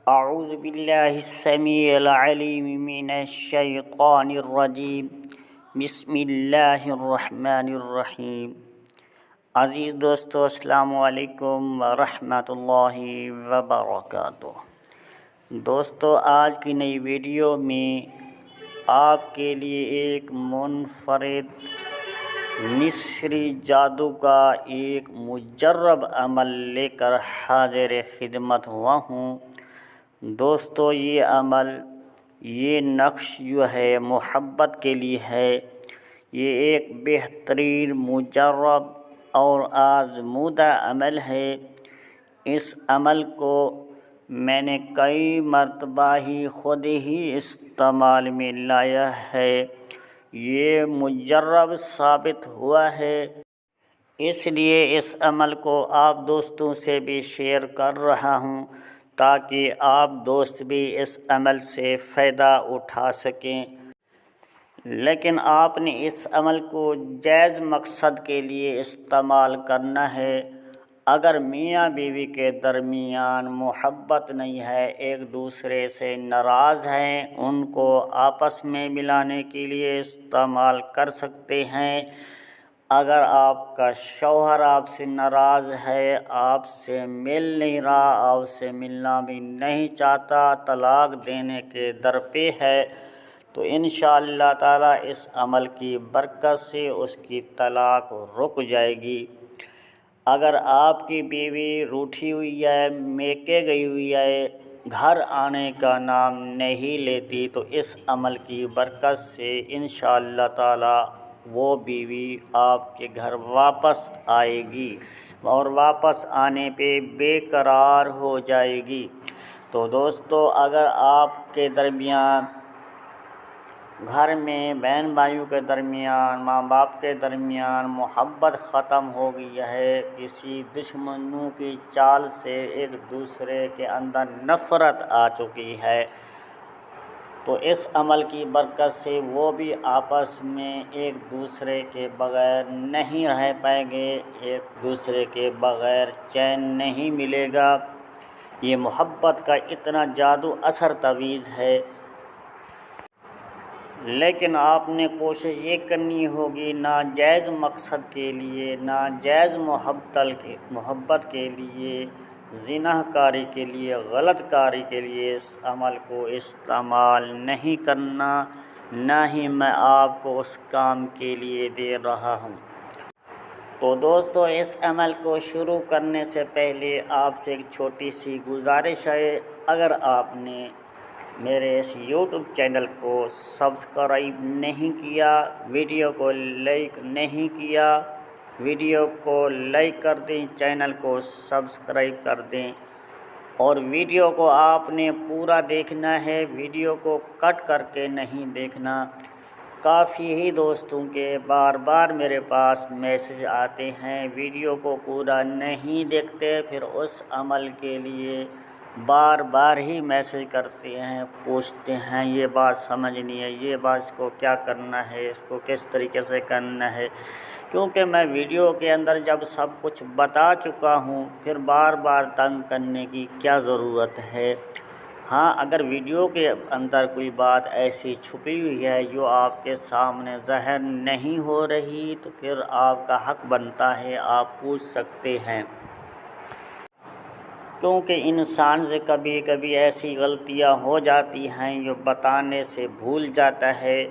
اعوذ باللہ السمیع العلیم من الشیطان الرجیم بسم اللہ الرحمن الرحیم۔ عزیز دوستو، السلام علیکم ورحمۃ اللہ وبرکاتہ۔ دوستو، آج کی نئی ویڈیو میں آپ کے لیے ایک منفرد مصری جادو کا ایک مجرب عمل لے کر حاضر خدمت ہوا ہوں۔ دوستو، یہ عمل، یہ نقش جو ہے محبت کے لیے ہے۔ یہ ایک بہترین، مجرب اور آزمودہ عمل ہے۔ اس عمل کو میں نے کئی مرتبہ ہی خود ہی استعمال میں لایا ہے۔ یہ مجرب ثابت ہوا ہے، اس لیے اس عمل کو آپ دوستوں سے بھی شیئر کر رہا ہوں تاکہ آپ دوست بھی اس عمل سے فائدہ اٹھا سکیں۔ لیکن آپ نے اس عمل کو جائز مقصد کے لیے استعمال کرنا ہے۔ اگر میاں بیوی کے درمیان محبت نہیں ہے، ایک دوسرے سے ناراض ہیں، ان کو آپس میں ملانے کے لیے استعمال کر سکتے ہیں۔ اگر آپ کا شوہر آپ سے ناراض ہے، آپ سے مل نہیں رہا، آپ سے ملنا بھی نہیں چاہتا، طلاق دینے کے در پہ ہے، تو انشاءاللہ تعالی اس عمل کی برکت سے اس کی طلاق رک جائے گی۔ اگر آپ کی بیوی روٹھی ہوئی ہے، میکے گئی ہوئی ہے، گھر آنے کا نام نہیں لیتی، تو اس عمل کی برکت سے انشاءاللہ تعالی وہ بیوی آپ کے گھر واپس آئے گی اور واپس آنے پہ بے قرار ہو جائے گی۔ تو دوستو، اگر آپ کے درمیان، گھر میں بہن بھائیوں کے درمیان، ماں باپ کے درمیان محبت ختم ہو گئی ہے، کسی دشمنوں کی چال سے ایک دوسرے کے اندر نفرت آ چکی ہے، تو اس عمل کی برکت سے وہ بھی آپس میں ایک دوسرے کے بغیر نہیں رہ پائیں گے، ایک دوسرے کے بغیر چین نہیں ملے گا۔ یہ محبت کا اتنا جادو اثر تویز ہے، لیکن آپ نے کوشش یہ کرنی ہوگی ناجائز مقصد کے لیے، ناجائز محبت کے لیے، زنا کاری کے لیے، غلط کاری کے لیے اس عمل کو استعمال نہیں کرنا، نہ ہی میں آپ کو اس کام کے لیے دے رہا ہوں۔ تو دوستو، اس عمل کو شروع کرنے سے پہلے آپ سے ایک چھوٹی سی گزارش ہے۔ اگر آپ نے میرے اس یوٹیوب چینل کو سبسکرائب نہیں کیا، ویڈیو کو لائک نہیں کیا، ویڈیو کو لائک کر دیں، چینل کو سبسکرائب کر دیں، اور ویڈیو کو آپ نے پورا دیکھنا ہے، ویڈیو کو کٹ کر کے نہیں دیکھنا۔ کافی ہی دوستوں کے بار بار میرے پاس میسج آتے ہیں، ویڈیو کو پورا نہیں دیکھتے، پھر اس عمل کے لیے بار بار ہی میسج کرتے ہیں، پوچھتے ہیں یہ بات سمجھ نہیں ہے، یہ بات اس کو کیا کرنا ہے، اس کو کس طریقے سے کرنا ہے۔ کیونکہ میں ویڈیو کے اندر جب سب کچھ بتا چکا ہوں، پھر بار بار تنگ کرنے کی کیا ضرورت ہے۔ ہاں، اگر ویڈیو کے اندر کوئی بات ایسی چھپی ہوئی ہے جو آپ کے سامنے ظاہر نہیں ہو رہی، تو پھر آپ کا حق بنتا ہے، آپ پوچھ سکتے ہیں۔ کیونکہ انسان سے کبھی کبھی ایسی غلطیاں ہو جاتی ہیں جو بتانے سے بھول جاتا ہے۔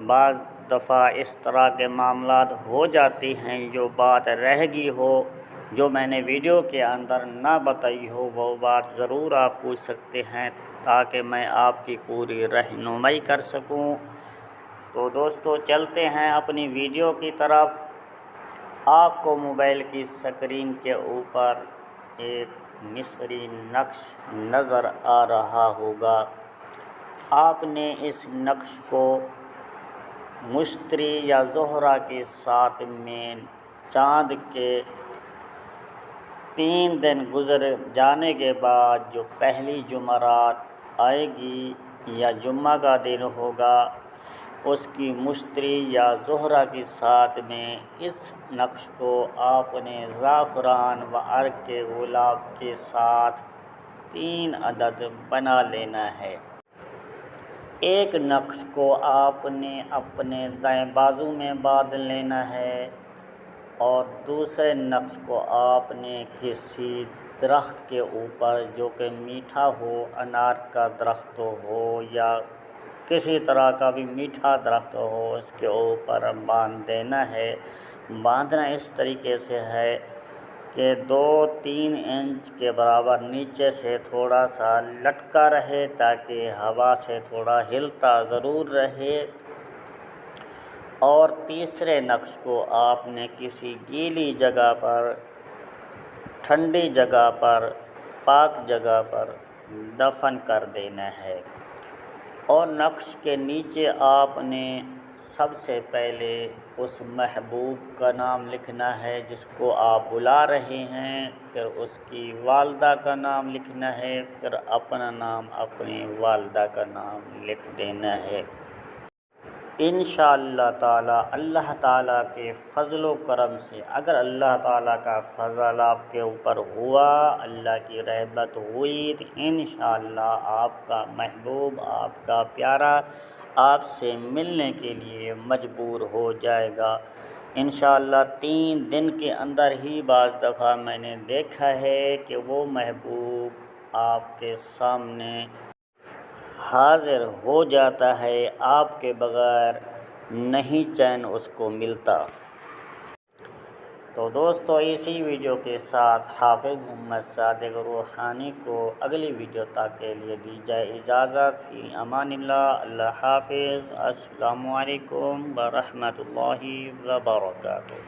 بعض دفعہ اس طرح کے معاملات ہو جاتے ہیں جو بات رہ گئی ہو، جو میں نے ویڈیو کے اندر نہ بتائی ہو، وہ بات ضرور آپ پوچھ سکتے ہیں تاکہ میں آپ کی پوری رہنمائی کر سکوں۔ تو دوستو، چلتے ہیں اپنی ویڈیو کی طرف۔ آپ کو موبائل کی اسکرین کے اوپر ایک مصری نقش نظر آ رہا ہوگا۔ آپ نے اس نقش کو مشتری یا زہرہ کے ساتھ میں چاند کے 3 دن گزر جانے کے بعد جو پہلی جمعرات آئے گی یا جمعہ کا دن ہوگا، اس کی مشتری یا زہرہ کے ساتھ میں اس نقش کو آپ نے زعفران و عرق کے گلاب کے ساتھ 3 عدد بنا لینا ہے۔ ایک نقش کو آپ نے اپنے دائیں بازو میں باندھ لینا ہے اور دوسرے نقش کو آپ نے کسی درخت کے اوپر جو کہ میٹھا ہو، انار کا درخت ہو یا کسی طرح کا بھی میٹھا درخت ہو، اس کے اوپر باندھ دینا ہے۔ باندھنا اس طریقے سے ہے کہ 2-3 انچ کے برابر نیچے سے تھوڑا سا لٹکا رہے تاکہ ہوا سے تھوڑا ہلتا ضرور رہے، اور تیسرے نقش کو آپ نے کسی گیلی جگہ پر، ٹھنڈی جگہ پر، پاک جگہ پر دفن کر دینا ہے۔ اور نقش کے نیچے آپ نے سب سے پہلے اس محبوب کا نام لکھنا ہے جس کو آپ بلا رہے ہیں، پھر اس کی والدہ کا نام لکھنا ہے، پھر اپنا نام، اپنی والدہ کا نام لکھ دینا ہے۔ انشاءاللہ تعالی اللہ تعالیٰ کے فضل و کرم سے، اگر اللہ تعالیٰ کا فضل آپ کے اوپر ہوا، اللہ کی رحمت ہوئی، تو انشاءاللہ آپ کا محبوب، آپ کا پیارا آپ سے ملنے کے لیے مجبور ہو جائے گا۔ انشاءاللہ 3 دن کے اندر ہی بعض دفعہ میں نے دیکھا ہے کہ وہ محبوب آپ کے سامنے حاضر ہو جاتا ہے، آپ کے بغیر نہیں چین اس کو ملتا۔ تو دوستو اسی ویڈیو کے ساتھ حافظ محمد صادق روحانی کو اگلی ویڈیو تک کے لیے دی جائے اجازت۔ فی امان اللہ، اللہ حافظ، السلام علیکم ورحمۃ اللہ وبرکاتہ۔